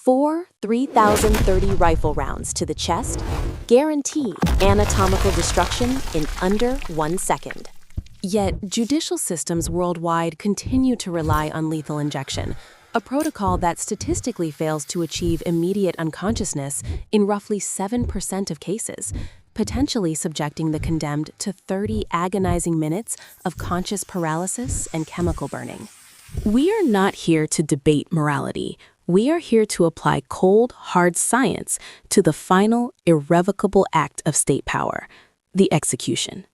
Four 3,030 rifle rounds to the chest guarantee anatomical destruction in under 1 second. Yet, judicial systems worldwide continue to rely on lethal injection, a protocol that statistically fails to achieve immediate unconsciousness in roughly 7% of cases, potentially subjecting the condemned to 30 agonizing minutes of conscious paralysis and chemical burning. We are not here to debate morality. We are here to apply cold, hard science to the final, irrevocable act of state power, the execution.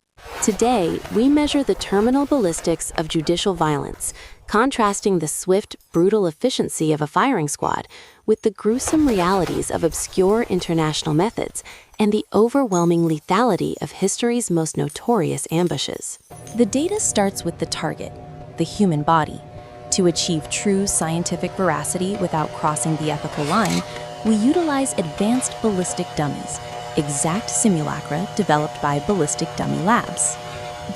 Today, we measure the terminal ballistics of judicial violence, contrasting the swift, brutal efficiency of a firing squad with the gruesome realities of obscure international methods and the overwhelming lethality of history's most notorious ambushes. The data starts with the target, the human body. To achieve true scientific veracity without crossing the ethical line, we utilize advanced ballistic dummies, exact simulacra developed by Ballistic Dummy Labs.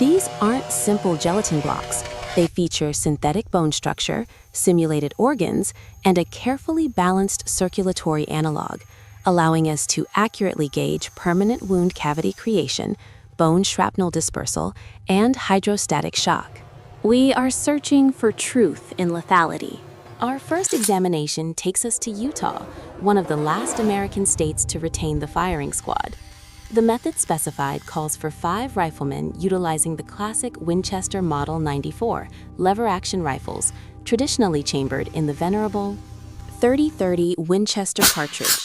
These aren't simple gelatin blocks. They feature synthetic bone structure, simulated organs, and a carefully balanced circulatory analog, allowing us to accurately gauge permanent wound cavity creation, bone shrapnel dispersal, and hydrostatic shock. We are searching for truth in lethality. Our first examination takes us to Utah, one of the last American states to retain the firing squad. The method specified calls for 5 riflemen utilizing the classic Winchester Model 94 lever-action rifles, traditionally chambered in the venerable .30-30 Winchester cartridge.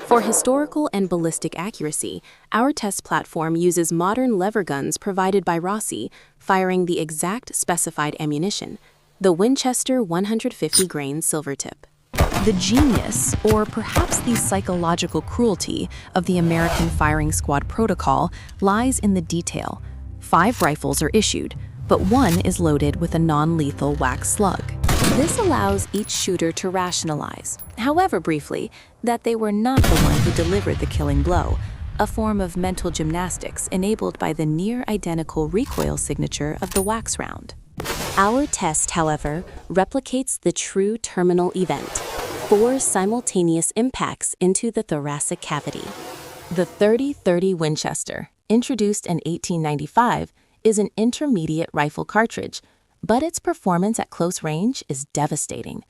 For historical and ballistic accuracy, our test platform uses modern lever guns provided by Rossi, firing the exact specified ammunition, the Winchester 150-grain silver tip. The genius, or perhaps the psychological cruelty, of the American firing squad protocol lies in the detail. 5 rifles are issued, but 1 is loaded with a non-lethal wax slug. This allows each shooter to rationalize, however briefly, that they were not the one who delivered the killing blow, a form of mental gymnastics enabled by the near-identical recoil signature of the wax round. Our test, however, replicates the true terminal event: 4 simultaneous impacts into the thoracic cavity. The .30-30 Winchester, introduced in 1895, is an intermediate rifle cartridge, but its performance at close range is devastating.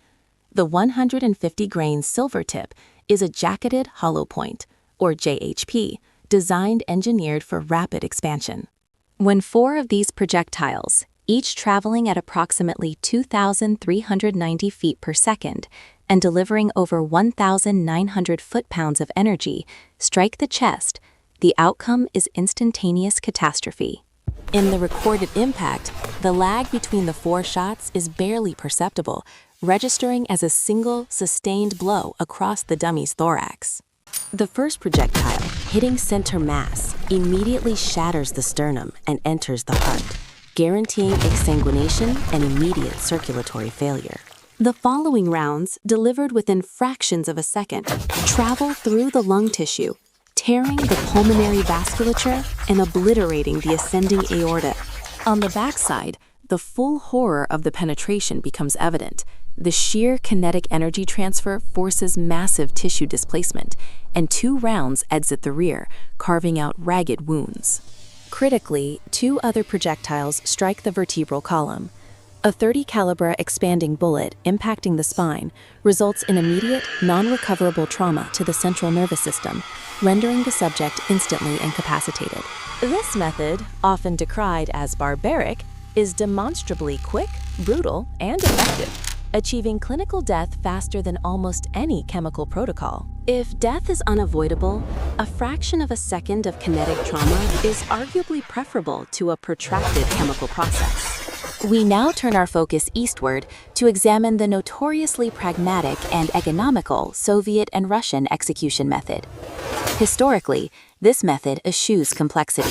The 150-grain silver tip is a jacketed hollow point, or JHP, designed engineered for rapid expansion. When 4 of these projectiles, each traveling at approximately 2,390 feet per second and delivering over 1,900 foot-pounds of energy, strike the chest, the outcome is instantaneous catastrophe. In the recorded impact, the lag between the 4 shots is barely perceptible, registering as a single, sustained blow across the dummy's thorax. The first projectile, hitting center mass, immediately shatters the sternum and enters the heart, guaranteeing exsanguination and immediate circulatory failure. The following rounds, delivered within fractions of a second, travel through the lung tissue, tearing the pulmonary vasculature and obliterating the ascending aorta. On the backside, the full horror of the penetration becomes evident. The sheer kinetic energy transfer forces massive tissue displacement, and 2 rounds exit the rear, carving out ragged wounds. Critically, 2 other projectiles strike the vertebral column. A .30 caliber expanding bullet impacting the spine results in immediate, non-recoverable trauma to the central nervous system, rendering the subject instantly incapacitated. This method, often decried as barbaric, is demonstrably quick, brutal, and effective, achieving clinical death faster than almost any chemical protocol. If death is unavoidable, a fraction of a second of kinetic trauma is arguably preferable to a protracted chemical process. We now turn our focus eastward to examine the notoriously pragmatic and economical Soviet and Russian execution method. Historically, this method eschews complexity.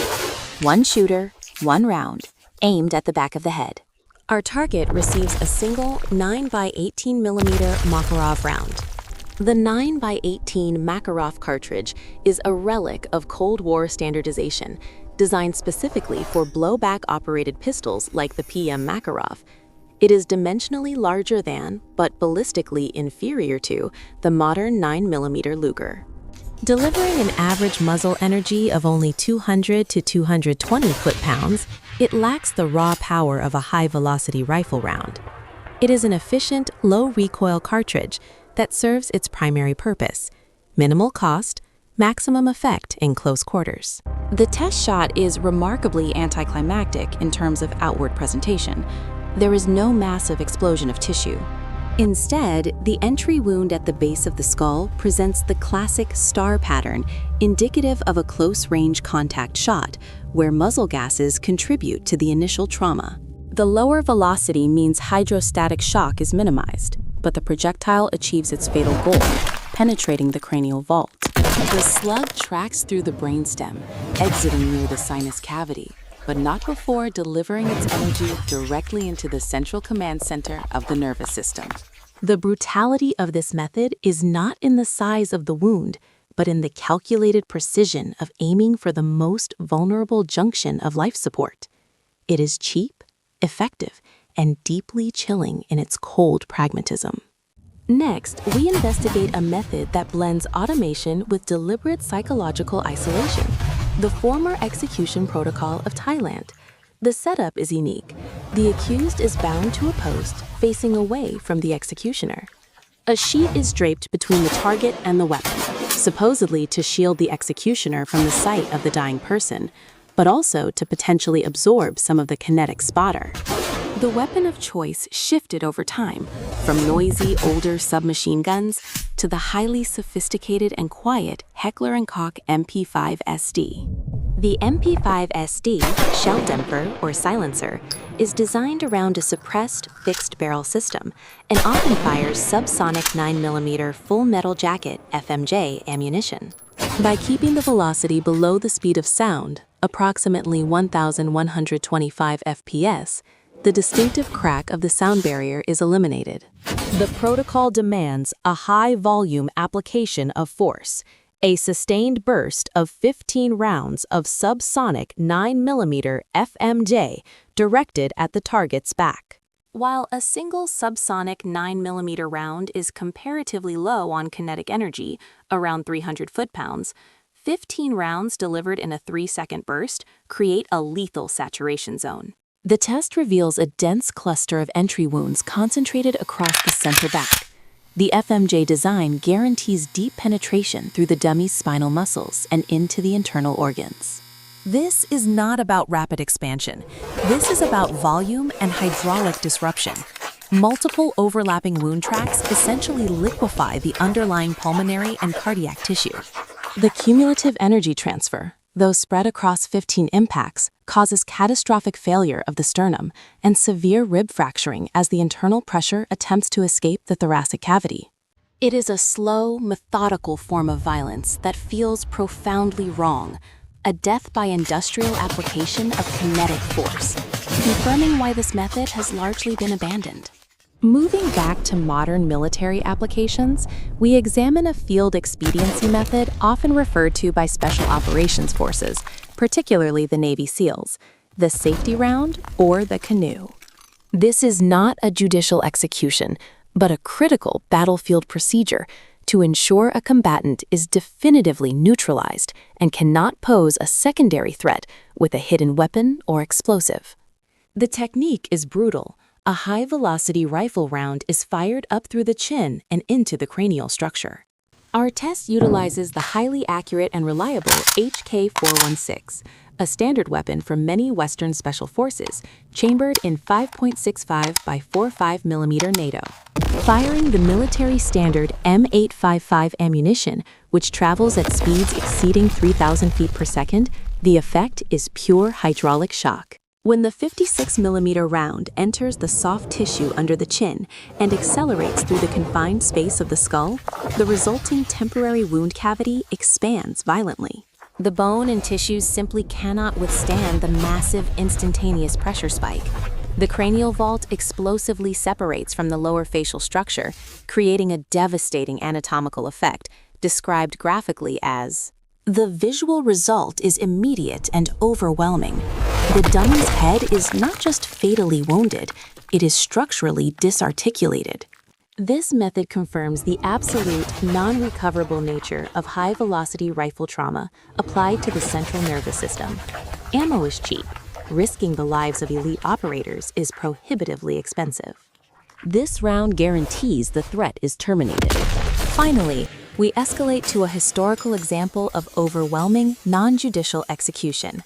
1 shooter, 1 round, aimed at the back of the head. Our target receives a single 9x18mm Makarov round. The 9x18 Makarov cartridge is a relic of Cold War standardization, designed specifically for blowback-operated pistols like the PM Makarov. It is dimensionally larger than, but ballistically inferior to, the modern 9mm Luger. Delivering an average muzzle energy of only 200 to 220 foot-pounds, it lacks the raw power of a high-velocity rifle round. It is an efficient, low-recoil cartridge that serves its primary purpose: minimal cost, maximum effect in close quarters. The test shot is remarkably anticlimactic in terms of outward presentation. There is no massive explosion of tissue. Instead, the entry wound at the base of the skull presents the classic star pattern, indicative of a close-range contact shot, where muzzle gases contribute to the initial trauma. The lower velocity means hydrostatic shock is minimized, but the projectile achieves its fatal goal, penetrating the cranial vault. The slug tracks through the brainstem, exiting near the sinus cavity, but not before delivering its energy directly into the central command center of the nervous system. The brutality of this method is not in the size of the wound, but in the calculated precision of aiming for the most vulnerable junction of life support. It is cheap, effective, and deeply chilling in its cold pragmatism. Next, we investigate a method that blends automation with deliberate psychological isolation, the former execution protocol of Thailand. The setup is unique. The accused is bound to a post facing away from the executioner. A sheet is draped between the target and the weapon, supposedly to shield the executioner from the sight of the dying person, but also to potentially absorb some of the kinetic spotter. The weapon of choice shifted over time, from noisy, older submachine guns to the highly sophisticated and quiet Heckler & Koch MP5 SD. The MP5 SD, shell damper or silencer, is designed around a suppressed fixed-barrel system and often fires subsonic 9mm full metal jacket FMJ ammunition. By keeping the velocity below the speed of sound, approximately 1,125 FPS, the distinctive crack of the sound barrier is eliminated. The protocol demands a high-volume application of force, a sustained burst of 15 rounds of subsonic 9mm FMJ directed at the target's back. While a single subsonic 9mm round is comparatively low on kinetic energy, around 300 foot-pounds, 15 rounds delivered in a 3-second burst create a lethal saturation zone. The test reveals a dense cluster of entry wounds concentrated across the center back. The FMJ design guarantees deep penetration through the dummy's spinal muscles and into the internal organs. This is not about rapid expansion. This is about volume and hydraulic disruption. Multiple overlapping wound tracks essentially liquefy the underlying pulmonary and cardiac tissue. The cumulative energy transfer, though spread across 15 impacts, causes catastrophic failure of the sternum and severe rib fracturing as the internal pressure attempts to escape the thoracic cavity. It is a slow, methodical form of violence that feels profoundly wrong, a death by industrial application of kinetic force, confirming why this method has largely been abandoned. Moving back to modern military applications, we examine a field expediency method often referred to by Special Operations Forces, particularly the Navy SEALs, the safety round or the canoe. This is not a judicial execution, but a critical battlefield procedure to ensure a combatant is definitively neutralized and cannot pose a secondary threat with a hidden weapon or explosive. The technique is brutal. A high-velocity rifle round is fired up through the chin and into the cranial structure. Our test utilizes the highly accurate and reliable HK-416, a standard weapon for many Western Special Forces, chambered in 5.65 by 45 mm NATO. Firing the military standard M855 ammunition, which travels at speeds exceeding 3,000 feet per second, the effect is pure hydraulic shock. When the 56 mm round enters the soft tissue under the chin and accelerates through the confined space of the skull, the resulting temporary wound cavity expands violently. The bone and tissues simply cannot withstand the massive instantaneous pressure spike. The cranial vault explosively separates from the lower facial structure, creating a devastating anatomical effect, described graphically as, "The visual result is immediate and overwhelming. The dummy's head is not just fatally wounded, it is structurally disarticulated. This method confirms the absolute, non-recoverable nature of high-velocity rifle trauma applied to the central nervous system. Ammo is cheap. Risking the lives of elite operators is prohibitively expensive. This round guarantees the threat is terminated. Finally, we escalate to a historical example of overwhelming, non-judicial execution.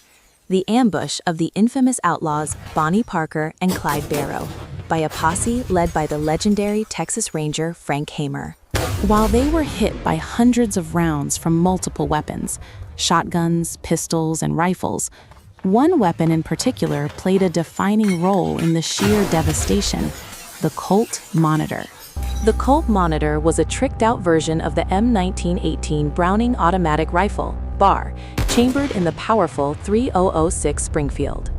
The ambush of the infamous outlaws Bonnie Parker and Clyde Barrow by a posse led by the legendary Texas Ranger Frank Hamer. While they were hit by hundreds of rounds from multiple weapons, shotguns, pistols, and rifles, one weapon in particular played a defining role in the sheer devastation: the Colt Monitor. The Colt Monitor was a tricked-out version of the M1918 Browning automatic rifle, BAR, chambered in the powerful 3006 Springfield.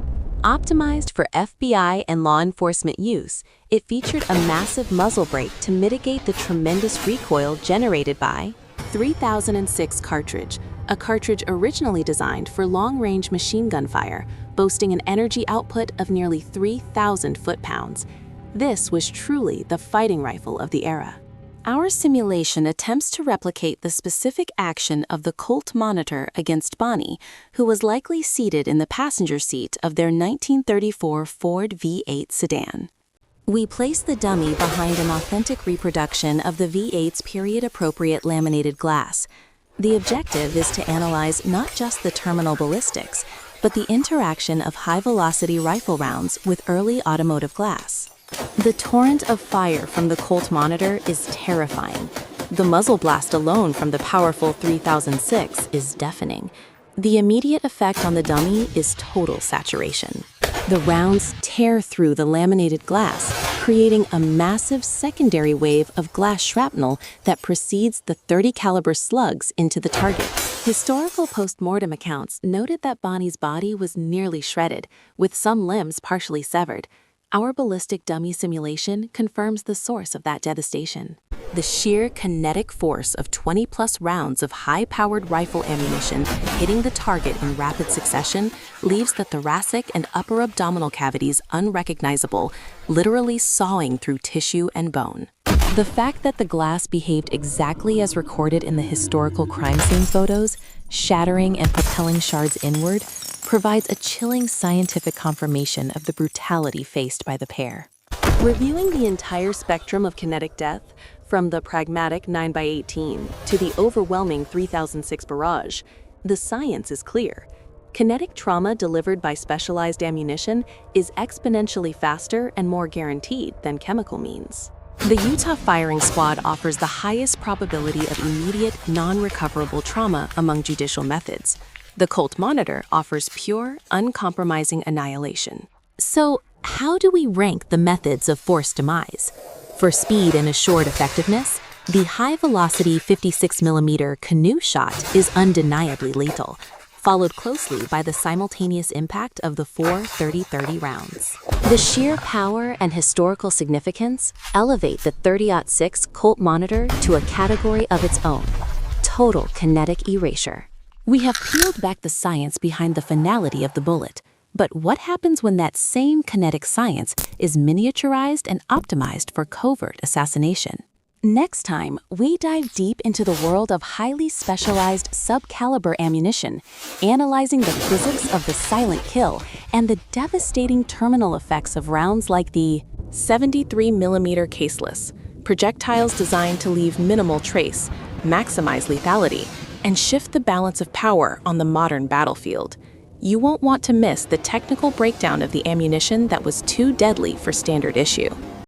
Optimized for FBI and law enforcement use, it featured a massive muzzle brake to mitigate the tremendous recoil generated by 3006 cartridge, a cartridge originally designed for long-range machine gun fire, boasting an energy output of nearly 3,000 foot-pounds. This was truly the fighting rifle of the era. Our simulation attempts to replicate the specific action of the Colt Monitor against Bonnie, who was likely seated in the passenger seat of their 1934 Ford V8 sedan. We place the dummy behind an authentic reproduction of the V8's period-appropriate laminated glass. The objective is to analyze not just the terminal ballistics, but the interaction of high-velocity rifle rounds with early automotive glass. The torrent of fire from the Colt Monitor is terrifying. The muzzle blast alone from the powerful 3006 is deafening. The immediate effect on the dummy is total saturation. The rounds tear through the laminated glass, creating a massive secondary wave of glass shrapnel that precedes the .30 caliber slugs into the target. Historical post-mortem accounts noted that Bonnie's body was nearly shredded, with some limbs partially severed. Our ballistic dummy simulation confirms the source of that devastation. The sheer kinetic force of 20-plus rounds of high-powered rifle ammunition hitting the target in rapid succession leaves the thoracic and upper abdominal cavities unrecognizable, literally sawing through tissue and bone. The fact that the glass behaved exactly as recorded in the historical crime scene photos, shattering and propelling shards inward, provides a chilling scientific confirmation of the brutality faced by the pair. Reviewing the entire spectrum of kinetic death, from the pragmatic 9x18 to the overwhelming 3006 barrage, the science is clear. Kinetic trauma delivered by specialized ammunition is exponentially faster and more guaranteed than chemical means. The Utah firing squad offers the highest probability of immediate, non-recoverable trauma among judicial methods. The Colt Monitor offers pure, uncompromising annihilation. So, how do we rank the methods of forced demise? For speed and assured effectiveness, the high-velocity 56mm canoe shot is undeniably lethal, followed closely by the simultaneous impact of the 4 30-30 rounds. The sheer power and historical significance elevate the 30-06 Colt Monitor to a category of its own: total kinetic erasure. We have peeled back the science behind the finality of the bullet, but what happens when that same kinetic science is miniaturized and optimized for covert assassination? Next time, we dive deep into the world of highly specialized subcaliber ammunition, analyzing the physics of the silent kill and the devastating terminal effects of rounds like the 73mm caseless, projectiles designed to leave minimal trace, maximize lethality, and shift the balance of power on the modern battlefield. You won't want to miss the technical breakdown of the ammunition that was too deadly for standard issue.